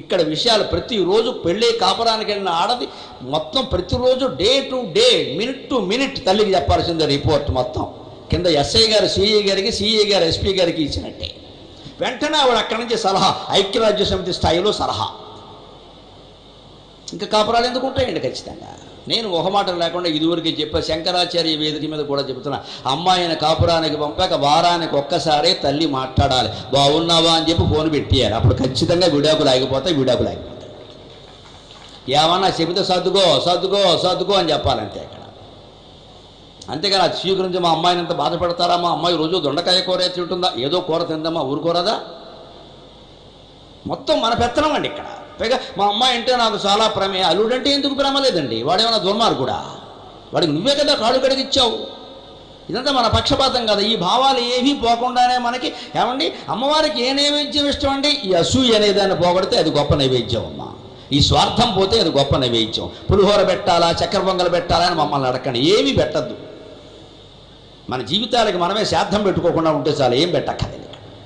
ఇక్కడ విషయాలు ప్రతిరోజు పెళ్ళి కాపురానికి వెళ్ళిన ఆడది మొత్తం ప్రతిరోజు day to day, minute to minute తల్లికి చెప్పాల్సిందే రిపోర్ట్ మొత్తం. కింద ఎస్ఐ గారు సిఐ గారికి, సిఐ గారు ఎస్పీ గారికి ఇచ్చినట్టే. వెంటనే ఆవిడ అక్కడి నుంచి సలహా, ఐక్యరాజ్య సమితి స్థాయిలో సలహా. ఇంకా కాపురాలు ఎందుకు ఉంటాయండి? ఖచ్చితంగా నేను మొహమాటం లేకుండా ఇదివరకు చెప్పే శంకరాచార్య వేదిక మీద కూడా చెబుతున్నా, అమ్మాయిని కాపురానికి పంపాక వారానికి ఒక్కసారే తల్లి మాట్లాడాలి, బాగున్నావా అని చెప్పి ఫోన్ పెట్టేయాలి. అప్పుడు ఖచ్చితంగా విడాకులు ఆగిపోతాయి. ఏమన్నా చెబితే సర్దుకో సర్దుకో సర్దుకో అని చెప్పాలంతే ఇక్కడ. అంతేగాని అది స్వీకరించి మా అమ్మాయిని అంత బాధపడతారా? మా అమ్మాయి రోజు దొండకాయ కూర తింటుందా? ఏదో కూర తిందమ్మా, ఊరుకోరదా? మొత్తం మన పెత్తనం అండి ఇక్కడ. పైగా మా అమ్మాయి అంటే నాకు చాలా ప్రేమ. అల్లుడంటే ఎందుకు ప్రేమ లేదండి? వాడేమన్నా దుర్మార్గుడా? వాడికి నువ్వే కదా కాళ్ళు కడిగిచ్చావు. ఇదంతా మన పక్షపాతం కదా. ఈ భావాలు ఏవీ పోకుండానే మనకి ఏమండి, అమ్మవారికి ఏ నైవేద్యం ఇష్టం అండి? ఈ అసూయ అనేదాన్ని పోగొడితే అది గొప్ప నైవేద్యం అమ్మ. ఈ స్వార్థం పోతే అది గొప్ప నైవేద్యం. పులిహోర పెట్టాలా, చక్కెర పొంగలు పెట్టాలా అని మమ్మల్ని అడగండి. ఏమీ పెట్టద్దు. మన జీవితాలకి మనమే శ్రాద్ధం పెట్టుకోకుండా ఉంటే చాలు, ఏం పెట్టక్కర్లేదు.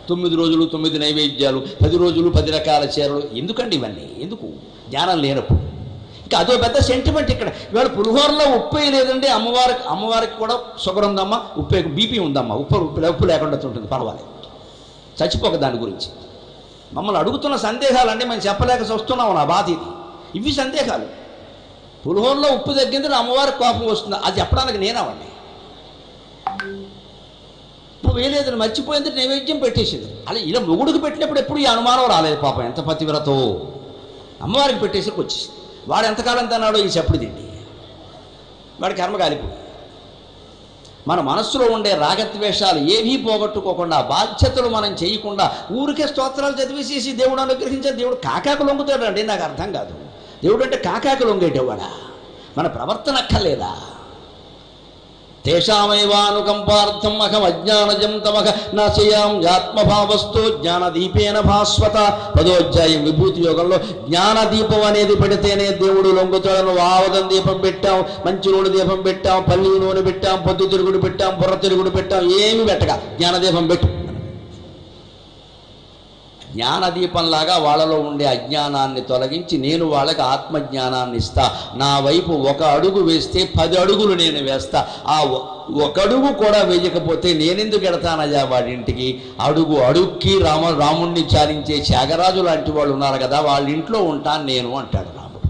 9 రోజులు 9 నైవేద్యాలు, 10 రోజులు 10 రకాల చీరలు, ఎందుకండి ఇవన్నీ? ఎందుకు? జ్ఞానం లేనప్పుడు. ఇంకా అదో పెద్ద సెంటిమెంట్ ఇక్కడ. ఇవాళ పులిహోరలో ఉప్పు లేదండి, అమ్మవారికి కూడా షుగర్ ఉందమ్మా, బీపీ ఉందమ్మా, ఉప్పు లేకుండా ఉంటుంది, పర్వాలేదు, చచ్చిపోక దాని గురించి. మమ్మల్ని అడుగుతున్న సందేహాలు అంటే మేము చెప్పలేక వస్తున్నాము. నా బాధ ఇది. ఇవి సందేహాలు. పులిహోరలో ఉప్పు తగ్గింది, అమ్మవారికి కోపం వస్తుంది, అది చెప్పడానికి నేనవండి. ఉప్పు వేయలేదని మర్చిపోయింది, నైవేద్యం పెట్టేసింది. అలా ఇలా మొగుడికి పెట్టినప్పుడు ఎప్పుడు ఈ అనుమానం రాలేదు. పాపం ఎంత పతివ్రతో, అమ్మవారికి పెట్టేసరికి వచ్చేసింది. వాడు ఎంతకాలం తిన్నాడో ఈ చెప్పుడు తిండి, వాడి కర్మ కాలిపోయింది. మన మనస్సులో ఉండే రాగద్వేషాలు ఏవీ పోగొట్టుకోకుండా, బాధ్యతలు మనం చేయకుండా ఊరికే స్తోత్రాలు చదివేసేసి దేవుడు అనుగ్రహించే దేవుడు కాకాకు లొంగుతాడండి. నాకు అర్థం కాదు. దేవుడు అంటే కాకాకు లొంగేటవాడా? మన ప్రవర్తన అక్కర్లేదా? తేషామైవానుకంపార్థం అహం అజ్ఞానజం తమః నాశయాం ఆత్మభావస్థో జ్ఞానదీపేన భాస్వత. 10వ అధ్యాయం విభూతి యోగంలో జ్ఞానదీపం అనేది పెడితేనే దేవుడు లొంగుతాడను. ఆవదం దీపం పెట్టాం, మంచి నూనె దీపం పెట్టాం, పల్లి నూనె పెట్టాం, పొద్దు తిరుగుడు పెట్టాం, బుర్ర తిరుగుడు పెట్టాం, ఏమి పెట్టగా జ్ఞానదీపం పెట్టు. జ్ఞానదీపంలాగా వాళ్ళలో ఉండే అజ్ఞానాన్ని తొలగించి నేను వాళ్ళకి ఆత్మజ్ఞానాన్ని ఇస్తా. నా వైపు 1 అడుగు వేస్తే 10 అడుగులు నేను వేస్తా. ఆ 1 అడుగు కూడా వేయకపోతే నేనెందుకు ఎడతానయ్యా వాడింటికి? అడుక్కి రాముణ్ణి చాలించే త్యాగరాజు లాంటి వాళ్ళు ఉన్నారు కదా, వాళ్ళ ఇంట్లో ఉంటాను నేను అంటాడు రాముడు.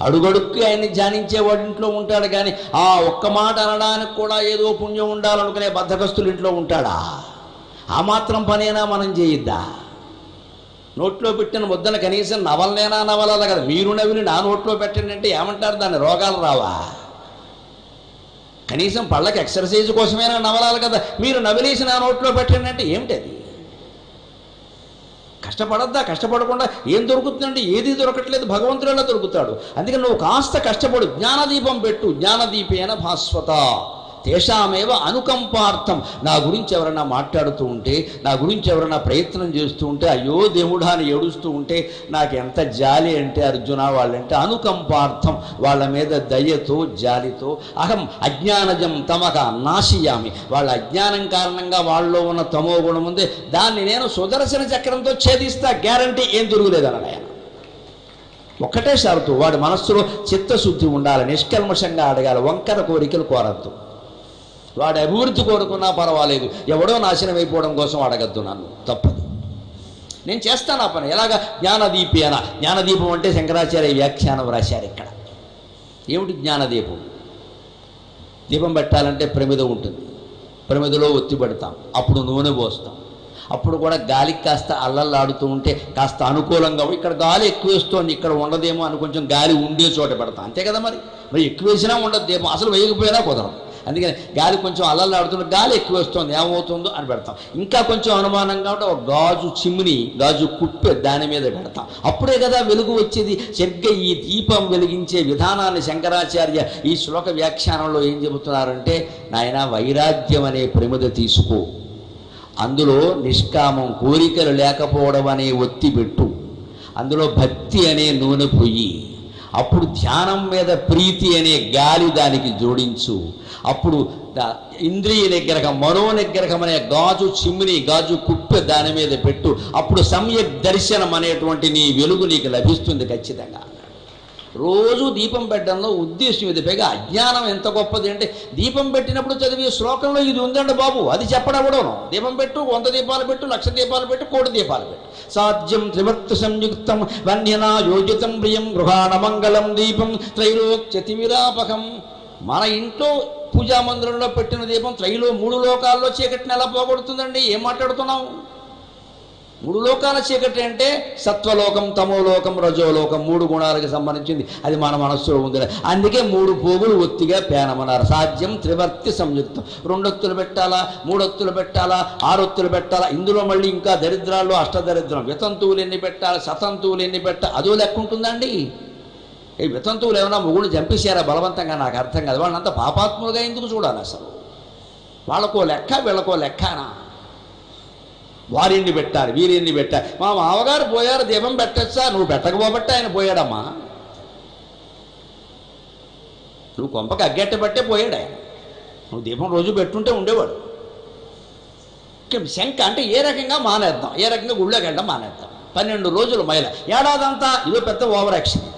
అడుగడుక్కి ఆయన్ని ధ్యానించే వాడి ఇంట్లో ఉంటాడు. కానీ ఆ ఒక్క మాట అనడానికి కూడా ఏదో పుణ్యం ఉండాలనుకునే బద్ధకస్తులు ఇంట్లో ఉంటాడా? ఆ మాత్రం పనేనా మనం చేయిద్దా? నోట్లో పెట్టిన ముద్దను కనీసం నవలాలి కదా. మీరు నవిలి నా నోట్లో పెట్టండి అంటే ఏమంటారు? దాన్ని రోగాలు రావా? కనీసం పళ్ళకి ఎక్సర్సైజ్ కోసమైనా నవలాలి కదా. మీరు నవిలేసి నా నోట్లో పెట్టండి అంటే ఏమిటది? కష్టపడద్దా? కష్టపడకుండా ఏం దొరుకుతుందండి? ఏది దొరకట్లేదు, భగవంతుడిలా దొరుకుతాడు. అందుకని నువ్వు కాస్త కష్టపడు, జ్ఞానదీపం పెట్టు. జ్ఞానదీపేన భాస్వత. తేషామేవ అనుకంపార్థం. నా గురించి ఎవరైనా మాట్లాడుతూ ఉంటే, నా గురించి ఎవరైనా ప్రయత్నం చేస్తూ ఉంటే, అయ్యో దేవుడా అని ఏడుస్తూ ఉంటే నాకు ఎంత జాలి అంటే అర్జున వాళ్ళంటే అనుకంపార్థం. వాళ్ళ మీద దయతో, జాలితో. అహం అజ్ఞానజం తమక నాశయామి. వాళ్ళ అజ్ఞానం కారణంగా వాళ్ళలో ఉన్న తమో గుణం ఉంది, దాన్ని నేను సుదర్శన చక్రంతో ఛేదిస్తా. గ్యారంటీ, ఏం తిరుగులేదన్నాడు ఆయన. ఒక్కటే షరతు, వాడి మనస్సులో చిత్తశుద్ధి ఉండాలి, నిష్కల్మషంగా అడగాలి, వంకర కోరికలు కోరద్దు. వాడు అభివృద్ధి కోరుకున్నా పర్వాలేదు, ఎవడో నాశనం అయిపోవడం కోసం అడగద్దు నన్ను, తప్పదు. నేను చేస్తాను ఆ పని. ఎలాగా? జ్ఞానదీపేన. జ్ఞానదీపం అంటే శంకరాచార్య వ్యాఖ్యానం రాశారు ఇక్కడ. ఏమిటి జ్ఞానదీపం? దీపం పెట్టాలంటే ప్రమిద ఉంటుంది, ప్రమిదలో ఒత్తి పెడతాం, అప్పుడు నూనె పోస్తాం. అప్పుడు కూడా గాలికి కాస్త అల్లల్లాడుతూ ఉంటే కాస్త అనుకూలంగా, ఇక్కడ గాలి ఎక్కువ వేస్తోంది, ఇక్కడ ఉండదేమో అని కొంచెం గాలి ఉండే చోట పెడతాం. అంతే కదా. మరి ఎక్కువ వేసినా ఉండదేమో, అసలు వేయకపోయినా కుదరదు. అందుకని గాలి కొంచెం అల్లల్లాడుతుంటే గాలి ఎక్కువ వస్తుంది, ఏమవుతుందో అని పెడతాం. ఇంకా కొంచెం అనుమానంగా ఉంటే ఒక గాజు చిమ్ని, గాజు కుప్పే దాని మీద పెడతాం. అప్పుడే కదా వెలుగు వచ్చేది. సరిగ్గా ఈ దీపం వెలిగించే విధానాన్ని శంకరాచార్య ఈ శ్లోక వ్యాఖ్యానంలో ఏం చెబుతున్నారంటే, నాయన వైరాగ్యం అనే ప్రమిద తీసుకో, అందులో నిష్కామం, కోరికలు లేకపోవడం అనే ఒత్తి పెట్టు, అందులో భక్తి అనే నూనె పొయ్యి, అప్పుడు ధ్యానం మీద ప్రీతి అనే గాలి దానికి జోడించు, అప్పుడు ఇంద్రియ నిగ్రహం, మనో నిగ్రహం అనే గాజు చిమ్మిని, గాజు కుప్పె దాని మీద పెట్టు, అప్పుడు సమ్యక్ దర్శనం అనేటువంటి నీ వెలుగు నీకు లభిస్తుంది ఖచ్చితంగా. రోజు దీపం పెట్టడంలో ఉద్దేశం ఇది. పైగా అజ్ఞానం ఎంత గొప్పది అంటే, దీపం పెట్టినప్పుడు చదివే శ్లోకంలో ఇది ఉందండి బాబు, అది చెప్పడవడం. దీపం పెట్టు, 100 దీపాలు పెట్టు, 1,00,000 దీపాలు పెట్టు, 1,00,00,000 దీపాలు పెట్టు. సాధ్యం త్రివర్త సంయుక్తం వన్యనా యోజితం ప్రియం గృహాణ మంగళం దీపం త్రైలోక్యతిమిరాపకం. మన ఇంట్లో పూజా మందిరంలో పెట్టిన దీపం 3 లోకాల్లో చీకటిని ఎలా పోగొడుతుందండి? ఏం మాట్లాడుతున్నావు? 3 లోకాల చీకటి అంటే సత్వలోకం, తమోలోకం, రజోలోకం, 3 గుణాలకు సంబంధించింది. అది మన మనస్సులో ఉంది. అందుకే 3 పోగులు ఒత్తిగా పేనమన్నారు. సాధ్యం త్రివర్తి సంయుక్తం. 2 ఒత్తులు పెట్టాలా, 3 ఒత్తులు పెట్టాలా, 6 ఒత్తులు పెట్టాలా. ఇందులో మళ్ళీ ఇంకా దరిద్రాల్లో అష్టదరిద్రం. వితంతువులు ఎన్ని పెట్టాలి, శతంతువులు ఎన్ని పెట్టాలి, అదో లెక్క ఉంటుందండి. ఈ వితంతువులు ఏమైనా మొగుళ్ళు చంపేశారా బలవంతంగా? నాకు అర్థం కాదు. వాళ్ళంతా పాపాత్ములుగా ఎందుకు చూడాలి అసలు? వాళ్ళకో లెక్క, వీళ్ళకో లెక్కనా? వారిని పెట్టాలి, వీరిని పెట్టాలి. మా మామగారు పోయారు, దీపం పెట్టచ్చా? నువ్వు పెట్టకపోబట్టే ఆయన పోయాడమ్మా. నువ్వు కొంపకి అగ్గెట్ట పట్టే పోయాడు ఆయన. నువ్వు దీపం రోజు పెట్టుంటే ఉండేవాడు. శంక అంటే ఏ రకంగా మానేద్దాం, ఏ రకంగా గుళ్ళోకి వెళ్ళడం మానేద్దాం. 12 రోజులు మైల, ఏడాదంతా ఇదో పెద్ద ఓవర్ యాక్షన్.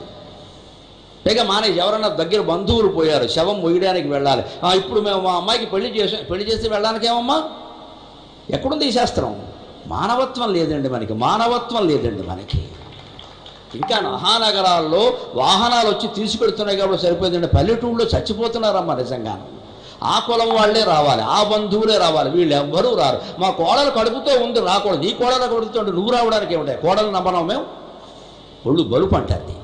పైగా మానేసి ఎవరన్నా దగ్గర బంధువులు పోయారు, శవం మొయ్యడానికి వెళ్ళాలి. ఇప్పుడు మేము మా అమ్మాయికి పెళ్లి చేసి వెళ్ళడానికి ఏమమ్మా? ఎక్కడుంది ఈ శాస్త్రం? మానవత్వం లేదండి మనకి, మానవత్వం లేదండి మనకి. ఇంకా మహానగరాల్లో వాహనాలు వచ్చి తీసుకెడుతున్నాయి కాబట్టి సరిపోయిందండి. పల్లెటూళ్ళలో చచ్చిపోతున్నారమ్మా నిజంగా. ఆ కులం వాళ్ళే రావాలి, ఆ బంధువులే రావాలి, వీళ్ళు ఎవ్వరూ రారు. మా కోడలు కడుపుతో ఉంది, రాకూడదు. నీ కోడలు కడుపుతో ఉంటే నువ్వు రావడానికి ఏమిటాయి? కోడలు నమ్మనం మేము, ఒళ్ళు బలుపు అంటారు.